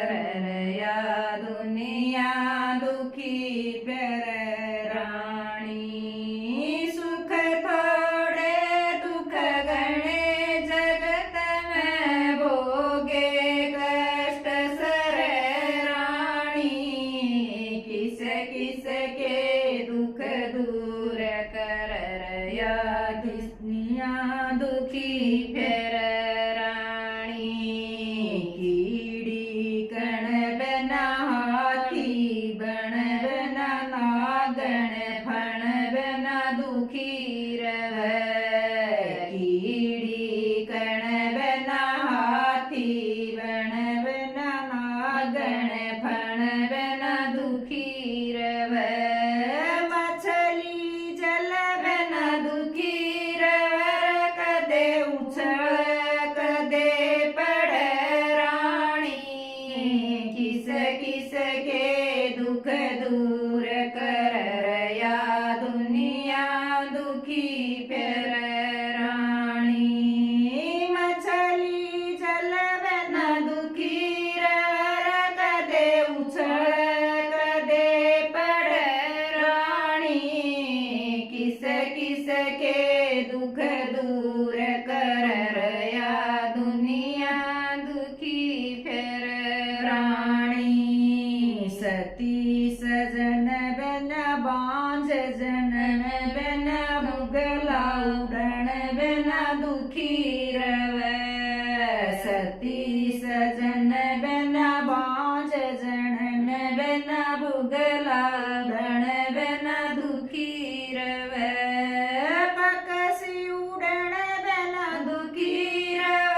कर या दुनिया दुखी फिर राणी सुख थोड़े दुख गणे जगत में भोगे कष्ट सर राणी किस किस के दुख दूर कर या दुनिया दुखी फिर राणी कीड़ी कण बना हाथी बन बना नागण फण बना दुखी रह कीड़ी कण बना हाथी बन बना नागण फण बना दुखी रह मछली जल बना दुखी रह कदे उछल कदे पड़ राणी किस किस के दुख दूर कर या दुनिया दुखी फिर राणी मछली जल बना दुखी रह कदे उछल कदे पड़ राणी किस किस के दुख दूर कर या दुनिया दुखी फिर राणी सती सजन बन बांझ जनन बन मुगला उड़न बन दुखी रव सती सजन बन बांझ जनन बन मुगला उड़न बन दुखी रव पकसी उड़न बन दुखी रव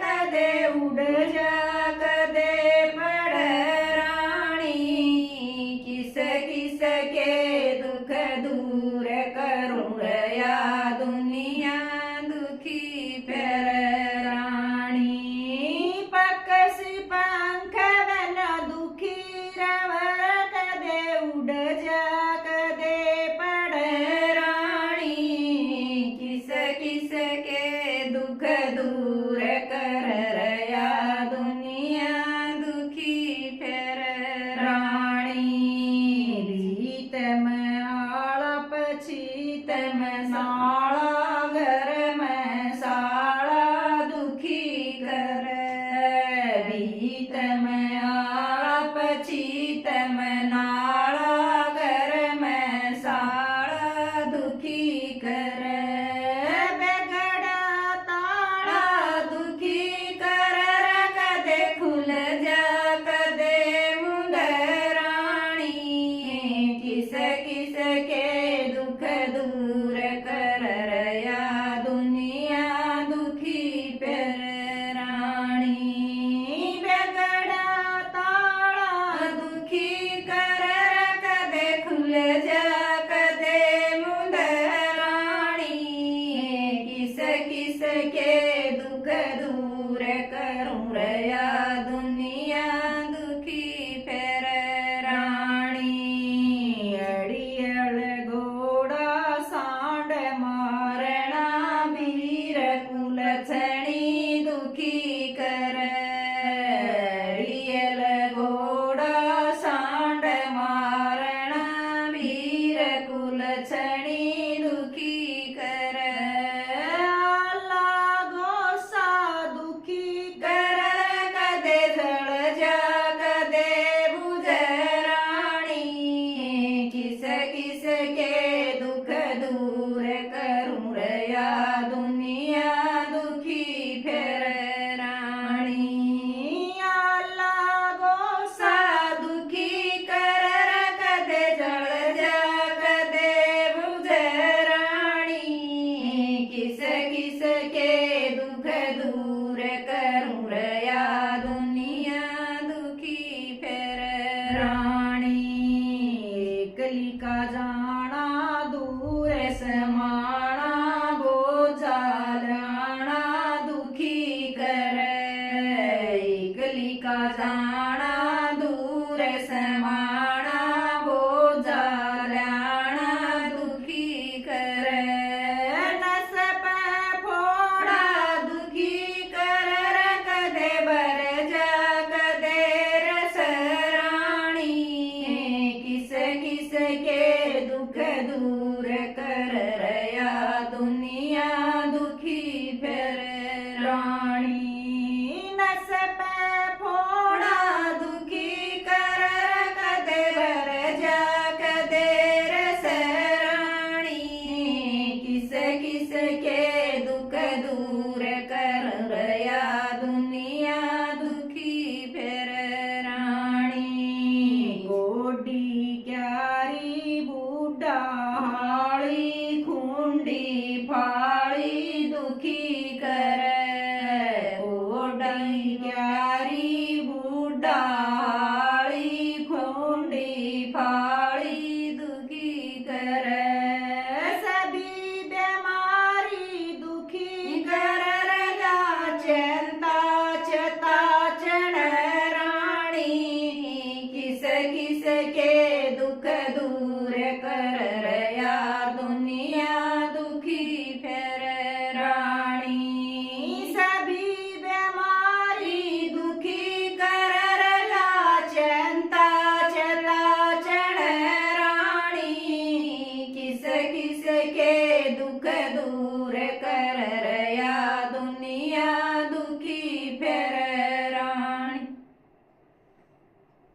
कदे उड़ जा कदे पड़ राणी किस किस के दुख दूर करूं या दुनिया दुखी फिर राणी पकसी पंख बन दुखी रव कदे उड़ जा कदे पड़ राणी किस किस के दुख दूर कर या दुनिया दुखी फिर राणी रीतम आला पछीतम साला घर में साला दुखी कर रीतम आला पछीतम नाला घर में साला दुखी कर बेगड़ा ताला दुखी कर कदे खुल जा कदे मुंद राणी किस किस के दुख दूर कर या दुनिया दुखी फिर राणी बेगड़ा ताला दुखी कर कदे खुल जा कदे मुंद राणी किस किस के दुख दूर करूं या दुनिया दुखी फिर राणी अड़ियल घोड़ा सांड मारणा वीर कुल छणी दुखी कर अड़ियल घोड़ा सांड मारणा वीर कुल छणी दुखी कर आला गोसा दुखी कर कदे जल जा कदे बुझ राणी किस किस के दुख दूर करूं या दुनिया दुखी फिर राणी आला गोसा दुखी कर कदे जल जा कदे बुझ राणी किस किस के दुख दूर करूं या दुनिया दुखी फिर राणी एकली का जाना दूर समाना बोझा लाना दुखी कर एकली का जाना दूर समाना बोझा लाना दुखी कर नस पे फोड़ा दुखी कर कदे बर जा कदे दूर कर